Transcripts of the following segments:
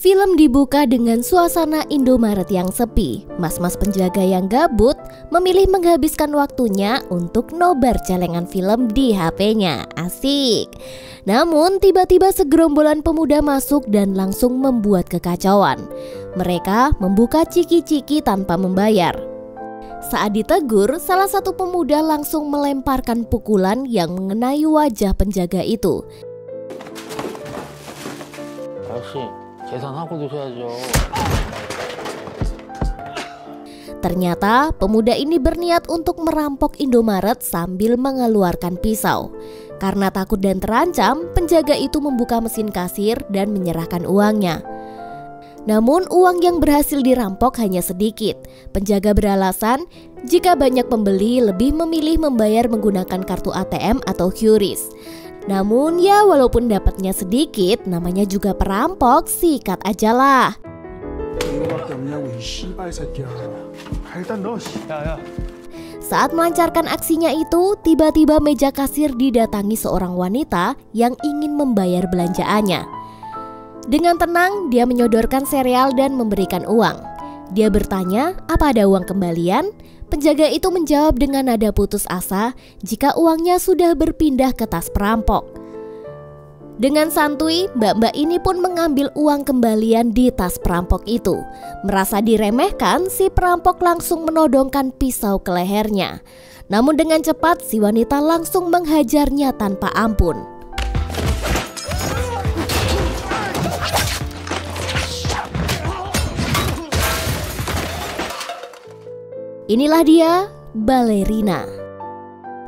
Film dibuka dengan suasana Indomaret yang sepi. Mas-mas penjaga yang gabut memilih menghabiskan waktunya untuk nobar celengan film di HP-nya. Asik. Namun tiba-tiba segerombolan pemuda masuk dan langsung membuat kekacauan. Mereka membuka ciki-ciki tanpa membayar. Saat ditegur, salah satu pemuda langsung melemparkan pukulan yang mengenai wajah penjaga itu. 계산하고 드셔야죠. Ternyata pemuda ini berniat untuk merampok Indomaret sambil mengeluarkan pisau. Karena takut dan terancam, penjaga itu membuka mesin kasir dan menyerahkan uangnya. Namun uang yang berhasil dirampok hanya sedikit. Penjaga beralasan jika banyak pembeli lebih memilih membayar menggunakan kartu ATM atau QRIS. Namun ya walaupun dapatnya sedikit, namanya juga perampok, sikat aja lah. Saat melancarkan aksinya itu, tiba-tiba meja kasir didatangi seorang wanita yang ingin membayar belanjaannya. Dengan tenang, dia menyodorkan sereal dan memberikan uang. Dia bertanya, apa ada uang kembalian? Penjaga itu menjawab dengan nada putus asa jika uangnya sudah berpindah ke tas perampok. Dengan santuy, mbak-mbak ini pun mengambil uang kembalian di tas perampok itu. Merasa diremehkan, si perampok langsung menodongkan pisau ke lehernya. Namun dengan cepat, si wanita langsung menghajarnya tanpa ampun. Inilah dia, balerina.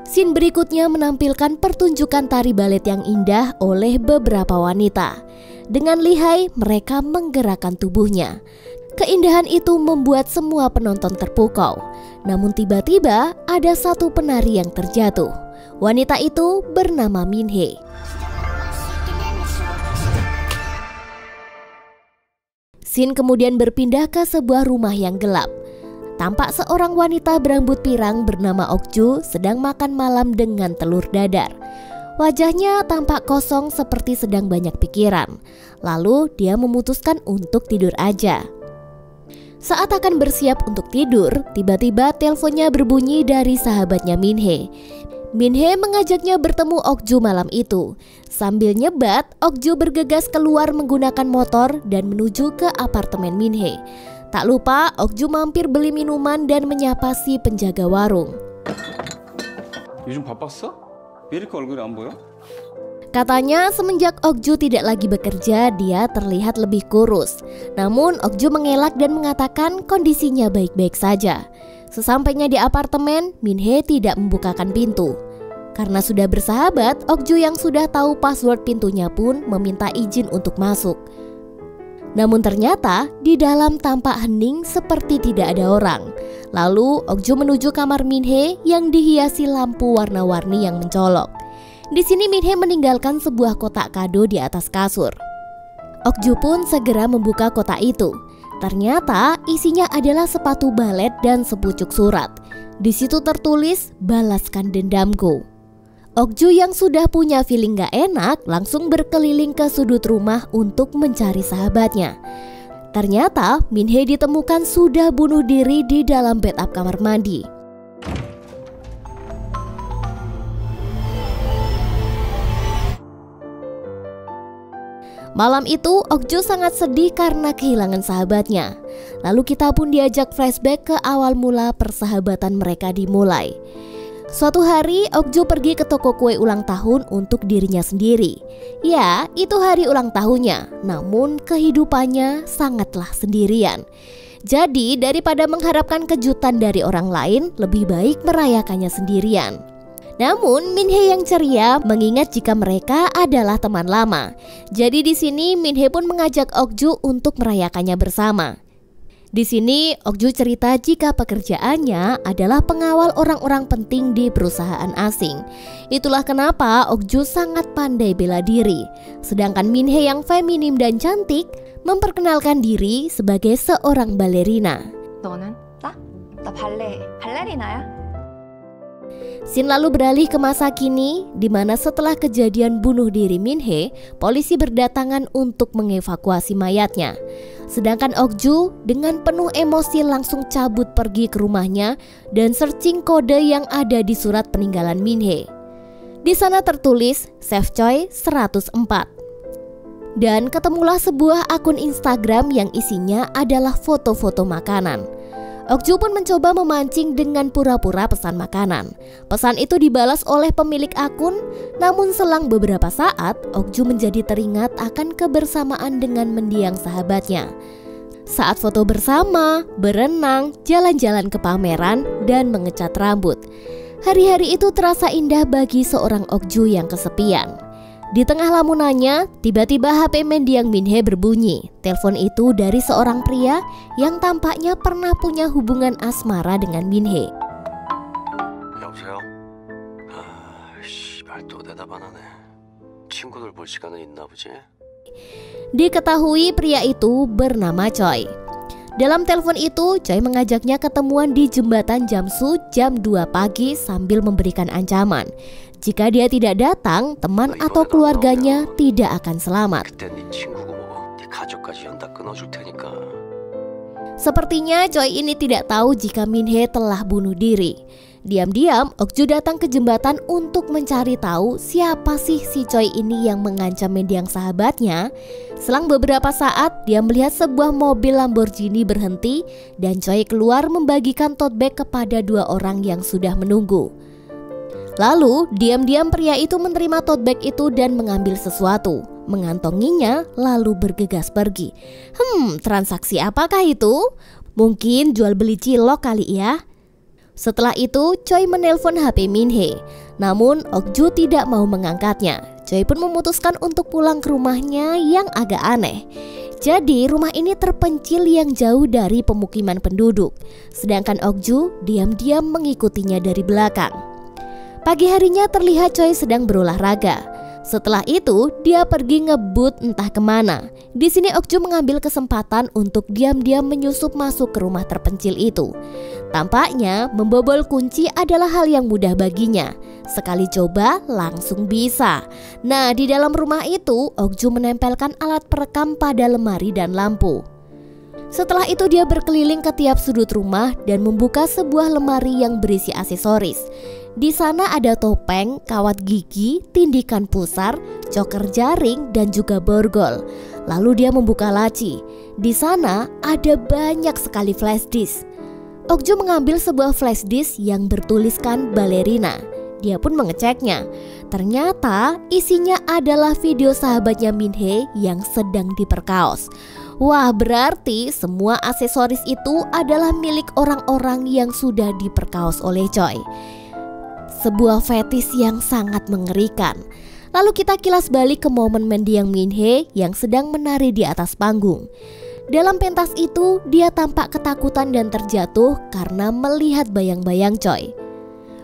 Scene berikutnya menampilkan pertunjukan tari balet yang indah oleh beberapa wanita. Dengan lihai, mereka menggerakkan tubuhnya. Keindahan itu membuat semua penonton terpukau. Namun tiba-tiba ada satu penari yang terjatuh. Wanita itu bernama Minhee. Scene kemudian berpindah ke sebuah rumah yang gelap. Tampak seorang wanita berambut pirang bernama Okju sedang makan malam dengan telur dadar. Wajahnya tampak kosong seperti sedang banyak pikiran. Lalu dia memutuskan untuk tidur aja. Saat akan bersiap untuk tidur, tiba-tiba teleponnya berbunyi dari sahabatnya Minhee. Minhee mengajaknya bertemu Okju malam itu. Sambil nyebat, Okju bergegas keluar menggunakan motor dan menuju ke apartemen Minhee. Tak lupa, Okju mampir beli minuman dan menyapa si penjaga warung. 요즘 바빴어? 왜 이렇게 얼굴이 안 보여? Katanya semenjak Okju tidak lagi bekerja, dia terlihat lebih kurus. Namun Okju mengelak dan mengatakan kondisinya baik-baik saja. Sesampainya di apartemen, Minhee tidak membukakan pintu. Karena sudah bersahabat, Okju yang sudah tahu password pintunya pun meminta izin untuk masuk. Namun ternyata di dalam tampak hening seperti tidak ada orang. Lalu Okju menuju kamar Minhee yang dihiasi lampu warna-warni yang mencolok. Di sini Minhee meninggalkan sebuah kotak kado di atas kasur. Okju pun segera membuka kotak itu. Ternyata isinya adalah sepatu balet dan sepucuk surat. Di situ tertulis, "Balaskan dendamku." Okju yang sudah punya feeling gak enak langsung berkeliling ke sudut rumah untuk mencari sahabatnya. Ternyata Minhee ditemukan sudah bunuh diri di dalam bathtub kamar mandi. Malam itu Okju sangat sedih karena kehilangan sahabatnya. Lalu kita pun diajak flashback ke awal mula persahabatan mereka dimulai. Suatu hari Okju pergi ke toko kue ulang tahun untuk dirinya sendiri. Ya, itu hari ulang tahunnya. Namun kehidupannya sangatlah sendirian. Jadi daripada mengharapkan kejutan dari orang lain, lebih baik merayakannya sendirian. Namun Minhee yang ceria mengingat jika mereka adalah teman lama. Jadi di sini Minhee pun mengajak Okju untuk merayakannya bersama. Di sini Okju cerita jika pekerjaannya adalah pengawal orang-orang penting di perusahaan asing. Itulah kenapa Okju sangat pandai bela diri. Sedangkan Minhee yang feminim dan cantik memperkenalkan diri sebagai seorang balerina. 너는? 나? 나 발레리나야. Scene lalu beralih ke masa kini, di mana setelah kejadian bunuh diri Min Hee, polisi berdatangan untuk mengevakuasi mayatnya. Sedangkan Ok-ju dengan penuh emosi langsung cabut pergi ke rumahnya dan searching kode yang ada di surat peninggalan Min Hee. Di sana tertulis Chef Choi 104. Dan ketemulah sebuah akun Instagram yang isinya adalah foto-foto makanan. Ok-ju pun mencoba memancing dengan pura-pura pesan makanan. Pesan itu dibalas oleh pemilik akun, namun selang beberapa saat Ok-ju menjadi teringat akan kebersamaan dengan mendiang sahabatnya. Saat foto bersama, berenang, jalan-jalan ke pameran, dan mengecat rambut. Hari-hari itu terasa indah bagi seorang Ok-ju yang kesepian. Di tengah lamunannya, tiba-tiba HP mendiang Min Hee berbunyi. Telepon itu dari seorang pria yang tampaknya pernah punya hubungan asmara dengan Min Hee. 여보세요? 씨발 또 대답 안 하네. 친구들 볼 시간은 있나 보지? Diketahui pria itu bernama Choi. Dalam telepon itu, Choi mengajaknya ketemuan di jembatan Jamsu jam 2 pagi sambil memberikan ancaman. Jika dia tidak datang, teman atau keluarganya tidak akan selamat. Sepertinya Choi ini tidak tahu jika Min Hee telah bunuh diri. Diam-diam, Ok-ju datang ke jembatan untuk mencari tahu siapa sih si Choi ini yang mengancam mendiang sahabatnya. Selang beberapa saat, dia melihat sebuah mobil Lamborghini berhenti dan Choi keluar membagikan tote bag kepada 2 orang yang sudah menunggu. Lalu, diam-diam pria itu menerima tote bag itu dan mengambil sesuatu, mengantonginya lalu bergegas pergi. Transaksi apakah itu? Mungkin jual beli cilok kali ya. Setelah itu, Choi menelpon HP Min Hee. Namun, Ok-ju tidak mau mengangkatnya. Choi pun memutuskan untuk pulang ke rumahnya yang agak aneh. Jadi, rumah ini terpencil yang jauh dari pemukiman penduduk. Sedangkan Ok-ju diam-diam mengikutinya dari belakang. Pagi harinya terlihat Choi sedang berolahraga. Setelah itu, dia pergi ngebut entah kemana. Di sini Ok-ju mengambil kesempatan untuk diam-diam menyusup masuk ke rumah terpencil itu. Tampaknya membobol kunci adalah hal yang mudah baginya. Sekali coba langsung bisa. Nah, di dalam rumah itu, Ok-ju menempelkan alat perekam pada lemari dan lampu. Setelah itu dia berkeliling ke tiap sudut rumah dan membuka sebuah lemari yang berisi aksesoris. Di sana ada topeng, kawat gigi, tindikan pusar, coker jaring, dan juga borgol. Lalu dia membuka laci. Di sana ada banyak sekali flash disk. Ok-ju mengambil sebuah flash disk yang bertuliskan balerina. Dia pun mengeceknya. Ternyata isinya adalah video sahabatnya Min Hee yang sedang diperkaos. Wah, berarti semua aksesoris itu adalah milik orang-orang yang sudah diperkaos oleh Choi. Sebuah fetis yang sangat mengerikan. Lalu kita kilas balik ke momen mendiang Min Hee yang sedang menari di atas panggung. Dalam pentas itu, dia tampak ketakutan dan terjatuh karena melihat bayang-bayang Choi.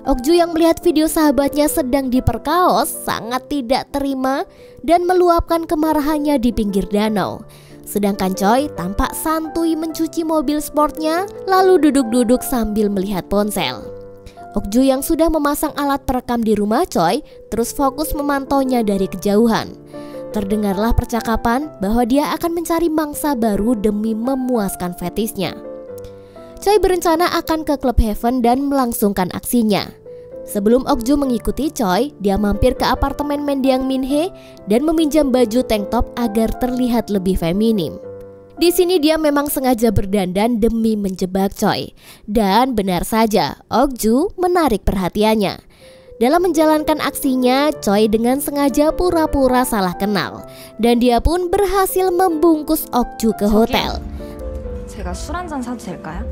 Ok-ju yang melihat video sahabatnya sedang diperkaos sangat tidak terima dan meluapkan kemarahannya di pinggir danau. Sedangkan Choi tampak santuy mencuci mobil sportnya lalu duduk-duduk sambil melihat ponsel. Ok-ju yang sudah memasang alat perekam di rumah Choi terus fokus memantaunya dari kejauhan. Terdengarlah percakapan bahwa dia akan mencari mangsa baru demi memuaskan fetisnya. Choi berencana akan ke Club Heaven dan melangsungkan aksinya. Sebelum Ok-ju mengikuti Choi, dia mampir ke apartemen mendiang Min Hee dan meminjam baju tank top agar terlihat lebih feminim. Di sini dia memang sengaja berdandan demi menjebak Choi. Dan benar saja, Ok-ju menarik perhatiannya. Dalam menjalankan aksinya, Choi dengan sengaja pura-pura salah kenal. Dan dia pun berhasil membungkus Ok-ju ke hotel. 제가 술 한 잔 사도 될까요?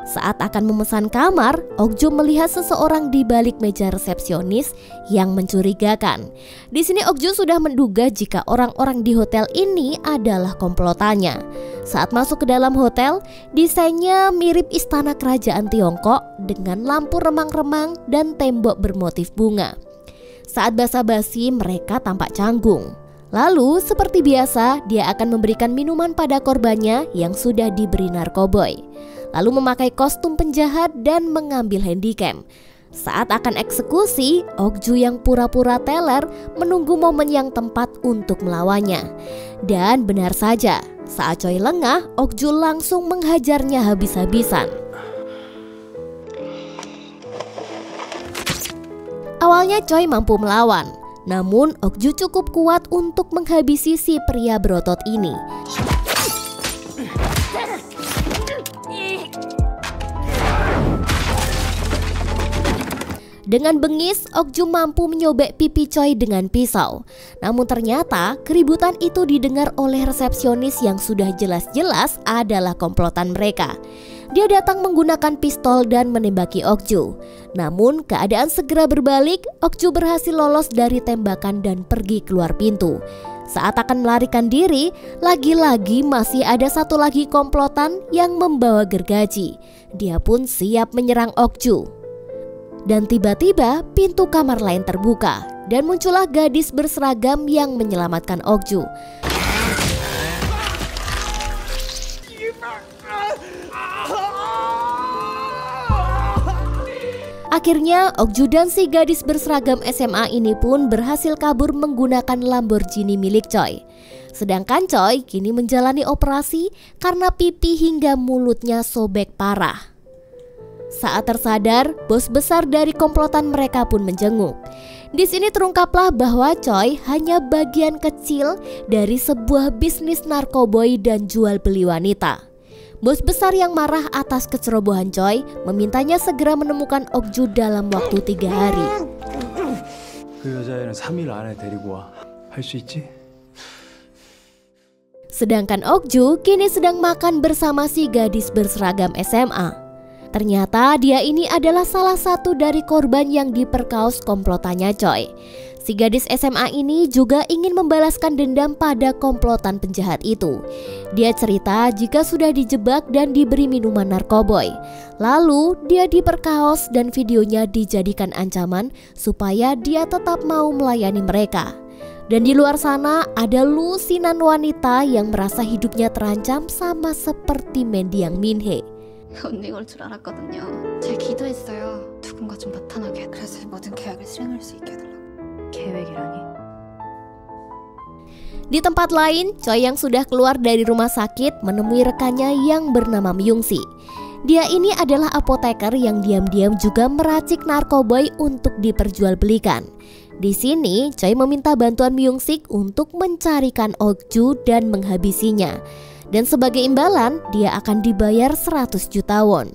Saat akan memesan kamar, Ok-ju melihat seseorang di balik meja resepsionis yang mencurigakan. Di sini Ok-ju sudah menduga jika orang-orang di hotel ini adalah komplotannya. Saat masuk ke dalam hotel, desainnya mirip istana kerajaan Tiongkok dengan lampu remang-remang dan tembok bermotif bunga. Saat basa-basi, mereka tampak canggung. Lalu seperti biasa dia akan memberikan minuman pada korbannya yang sudah diberi narkoboy. Lalu memakai kostum penjahat dan mengambil handycam. Saat akan eksekusi, Okju yang pura-pura teller menunggu momen yang tepat untuk melawannya. Dan benar saja, saat Choi lengah, Okju langsung menghajarnya habis-habisan. Awalnya Choi mampu melawan, namun Okju cukup kuat untuk menghabisi si pria berotot ini. Dengan bengis, Okju mampu menyobek pipi Choi dengan pisau. Namun ternyata keributan itu didengar oleh resepsionis yang sudah jelas-jelas adalah komplotan mereka. Dia datang menggunakan pistol dan menembaki Okju. Namun keadaan segera berbalik, Okju berhasil lolos dari tembakan dan pergi keluar pintu. Saat akan melarikan diri, lagi-lagi masih ada satu lagi komplotan yang membawa gergaji. Dia pun siap menyerang Okju. Dan tiba-tiba pintu kamar lain terbuka dan muncullah gadis berseragam yang menyelamatkan Okju. Akhirnya Okju dan si gadis berseragam SMA ini pun berhasil kabur menggunakan Lamborghini milik Choi. Sedangkan Choi kini menjalani operasi karena pipi hingga mulutnya sobek parah. Saat tersadar, bos besar dari komplotan mereka pun menjenguk. Di sini terungkaplah bahwa Choi hanya bagian kecil dari sebuah bisnis narkoboy dan jual beli wanita. Bos besar yang marah atas kecerobohan Choi memintanya segera menemukan Okju dalam waktu 3 hari. 그 여자애는 3일 안에 데리고 와. 할 수 있지? Sedangkan Okju kini sedang makan bersama si gadis berseragam SMA. Ternyata dia ini adalah salah satu dari korban yang diperkaos komplotannya Choi. Si gadis SMA ini juga ingin membalaskan dendam pada komplotan penjahat itu. Dia cerita jika sudah dijebak dan diberi minuman narkoboy. Lalu dia diperkaos dan videonya dijadikan ancaman supaya dia tetap mau melayani mereka. Dan di luar sana ada lusinan wanita yang merasa hidupnya terancam sama seperti mendiang Minhee. 언니 걸 줄 알았거든요. 잘 기도했어요. 누군가 좀 나타나게. 그래서 모든 계약을 수행할 수 있게 해달라고. 계획이라니? Di tempat lain, Choi yang sudah keluar dari rumah sakit menemui rekannya yang bernama Myung-si. Dia ini adalah apoteker yang diam-diam juga meracik narkoboy untuk diperjualbelikan. Di sini, Choi meminta bantuan Myung-sik untuk mencarikan Okju dan menghabisinya. Dan sebagai imbalan, dia akan dibayar 100 juta won.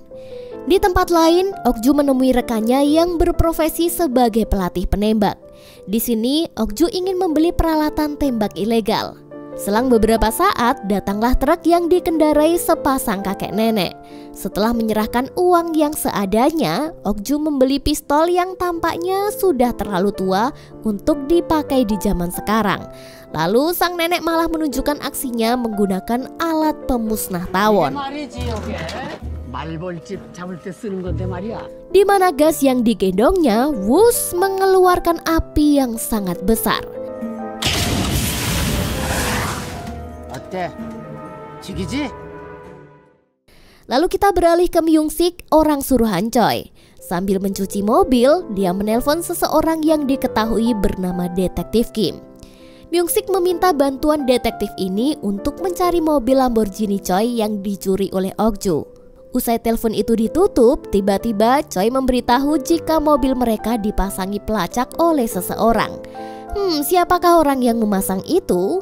Di tempat lain, Okju menemui rekannya yang berprofesi sebagai pelatih penembak. Di sini, Okju ingin membeli peralatan tembak ilegal. Selang beberapa saat, datanglah truk yang dikendarai sepasang kakek nenek. Setelah menyerahkan uang yang seadanya, Okju membeli pistol yang tampaknya sudah terlalu tua untuk dipakai di zaman sekarang. Lalu sang nenek malah menunjukkan aksinya menggunakan alat pemusnah tawon. Di mana gas yang digendongnya, wus, mengeluarkan api yang sangat besar. Lalu kita beralih ke Myung-sik, orang suruhan Choi. Sambil mencuci mobil, dia menelpon seseorang yang diketahui bernama Detektif Kim. Myung-sik meminta bantuan detektif ini untuk mencari mobil Lamborghini Choi yang dicuri oleh Okju. Usai telepon itu ditutup, tiba-tiba Choi memberitahu jika mobil mereka dipasangi pelacak oleh seseorang. Siapakah orang yang memasang itu?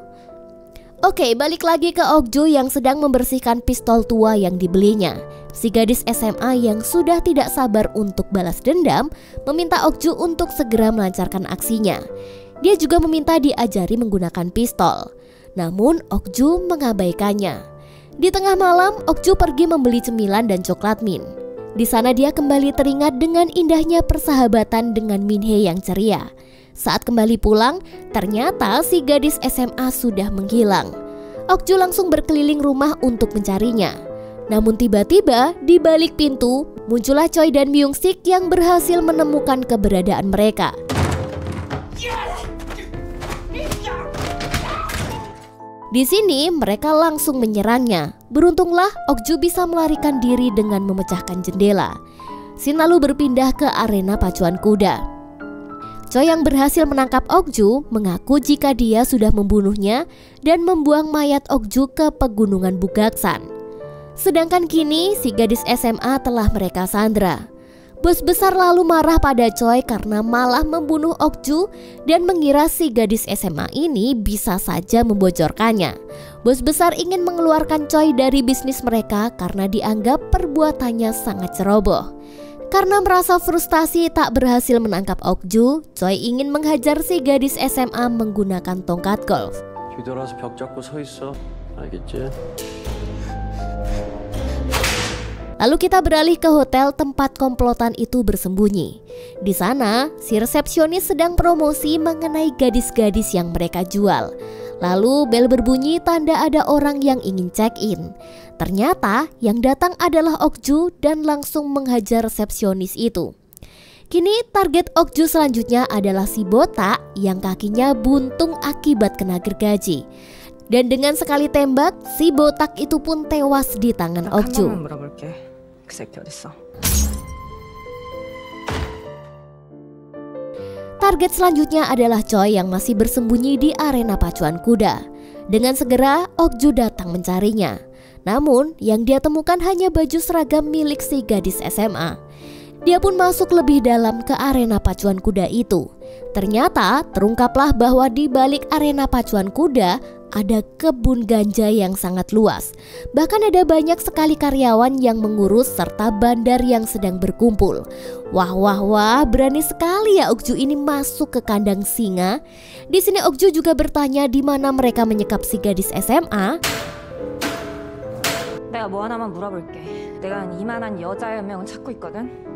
Oke, balik lagi ke Okju yang sedang membersihkan pistol tua yang dibelinya. Si gadis SMA yang sudah tidak sabar untuk balas dendam meminta Okju untuk segera melancarkan aksinya. Dia juga meminta diajari menggunakan pistol. Namun Okju mengabaikannya. Di tengah malam, Okju pergi membeli cemilan dan coklat mint. Di sana dia kembali teringat dengan indahnya persahabatan dengan Minhee yang ceria. Saat kembali pulang, ternyata si gadis SMA sudah menghilang. Okju langsung berkeliling rumah untuk mencarinya. Namun tiba-tiba di balik pintu muncullah Choi dan Myung-sik yang berhasil menemukan keberadaan mereka. Di sini mereka langsung menyerangnya. Beruntunglah Okju bisa melarikan diri dengan memecahkan jendela. Scene lalu berpindah ke arena pacuan kuda. Choi yang berhasil menangkap Okju mengaku jika dia sudah membunuhnya dan membuang mayat Okju ke pegunungan Bugaksan. Sedangkan kini si gadis SMA telah mereka sandra. Bos besar lalu marah pada Choi karena malah membunuh Okju dan mengira si gadis SMA ini bisa saja membocorkannya. Bos besar ingin mengeluarkan Choi dari bisnis mereka karena dianggap perbuatannya sangat ceroboh. Karena merasa frustasi tak berhasil menangkap Okju, Choi ingin menghajar si gadis SMA menggunakan tongkat golf. 뒤돌아서 벽 잡고 서 있어. 알겠지? Lalu kita beralih ke hotel tempat komplotan itu bersembunyi. Di sana, si resepsionis sedang promosi mengenai gadis-gadis yang mereka jual. Lalu bel berbunyi tanda ada orang yang ingin check-in. Ternyata yang datang adalah Okju dan langsung menghajar resepsionis itu. Kini target Okju selanjutnya adalah si botak yang kakinya buntung akibat kena gergaji. Dan dengan sekali tembak, si botak itu pun tewas di tangan Okju. Target selanjutnya adalah Choi yang masih bersembunyi di arena pacuan kuda. Dengan segera, Okju datang mencarinya. Namun, yang dia temukan hanya baju seragam milik si gadis SMA. Dia pun masuk lebih dalam ke arena pacuan kuda itu. Ternyata, terungkaplah bahwa di balik arena pacuan kuda ada kebun ganja yang sangat luas. Bahkan ada banyak sekali karyawan yang mengurus serta bandar yang sedang berkumpul. Wah, berani sekali ya Okju ini masuk ke kandang singa. Di sini Okju juga bertanya di mana mereka menyekap si gadis SMA. 내가 뭐 하나만 물어볼게. 내가 이만한 여자의 명을 찾고 있거든.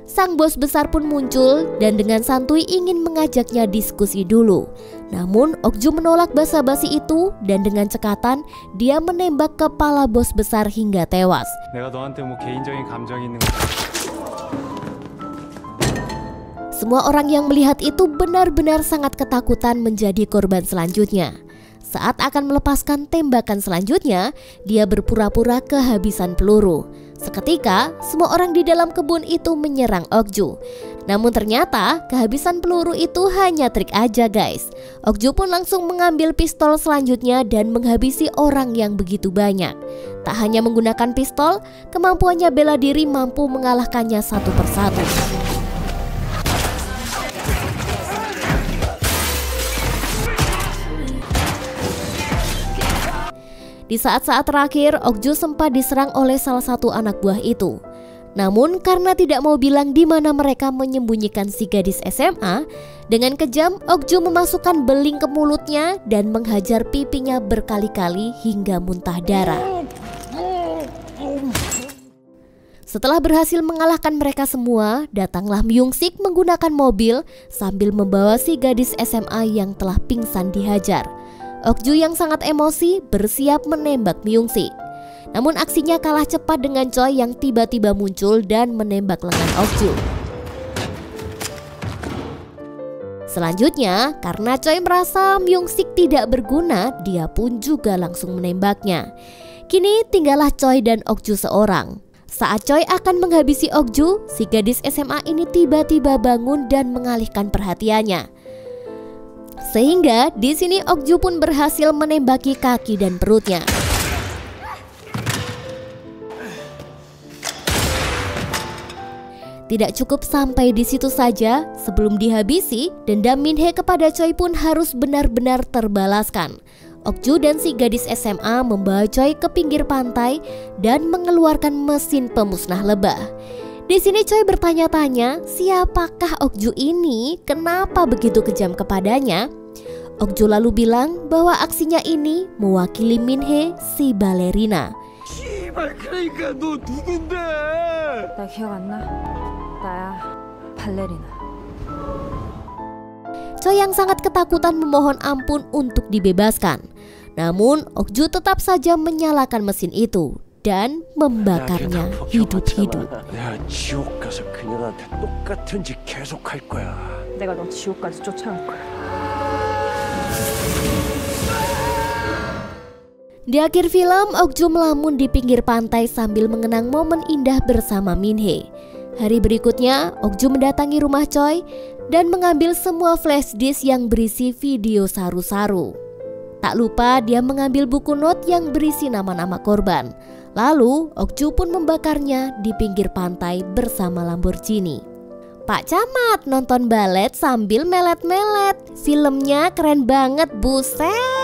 Sang bos besar pun muncul dan dengan santuy ingin mengajaknya diskusi dulu. Namun Okju menolak basa-basi itu dan dengan cekatan dia menembak kepala bos besar hingga tewas. 내가 너한테 뭐 개인적인 감정이 있는 거. Semua orang yang melihat itu benar-benar sangat ketakutan menjadi korban selanjutnya. Saat akan melepaskan tembakan selanjutnya, dia berpura-pura kehabisan peluru. Seketika, semua orang di dalam kebun itu menyerang Okju. Namun ternyata kehabisan peluru itu hanya trik aja guys. Okju pun langsung mengambil pistol selanjutnya dan menghabisi orang yang begitu banyak. Tak hanya menggunakan pistol, kemampuannya bela diri mampu mengalahkannya satu persatu. Di saat-saat terakhir, Okju sempat diserang oleh salah satu anak buah itu. Namun karena tidak mau bilang di mana mereka menyembunyikan si gadis SMA, dengan kejam Okju memasukkan beling ke mulutnya dan menghajar pipinya berkali-kali hingga muntah darah. Setelah berhasil mengalahkan mereka semua, datanglah Myung-sik menggunakan mobil sambil membawa si gadis SMA yang telah pingsan dihajar. Okju yang sangat emosi bersiap menembak Myung-sik. Namun aksinya kalah cepat dengan Choi yang tiba-tiba muncul dan menembak lengan Okju. Selanjutnya, karena Choi merasa Myung-sik tidak berguna, dia pun juga langsung menembaknya. Kini tinggallah Choi dan Okju seorang. Saat Choi akan menghabisi Okju, si gadis SMA ini tiba-tiba bangun dan mengalihkan perhatiannya. Sehingga di sini Okju pun berhasil menembaki kaki dan perutnya. Tidak cukup sampai di situ saja, sebelum dihabisi, dendam Min-hee kepada Choi pun harus benar-benar terbalaskan. Okju dan si gadis SMA membawa Choi ke pinggir pantai dan mengeluarkan mesin pemusnah lebah. Di sini Choi bertanya-tanya, siapakah Okju ini? Kenapa begitu kejam kepadanya? Okju lalu bilang bahwa aksinya ini mewakili Min-hee, si balerina. 나 기억 안 나. 나야 발레리나. Choi yang sangat ketakutan memohon ampun untuk dibebaskan. Namun Okju tetap saja menyalakan mesin itu dan membakarnya hidup-hidup. 내가 지옥 가서 그녀한테 똑같은 짓 계속할 거야. 내가 너 지옥까지 쫓아갈 거야. Di akhir film, Okju melamun di pinggir pantai sambil mengenang momen indah bersama Min-hee. Hari berikutnya, Okju mendatangi rumah Choi dan mengambil semua flash disk yang berisi video saru-saru. Tak lupa dia mengambil buku note yang berisi nama-nama korban. Lalu, Okju pun membakarnya di pinggir pantai bersama Lamborghini. Pak Camat nonton balet sambil melet-melet. Filmnya keren banget, buset.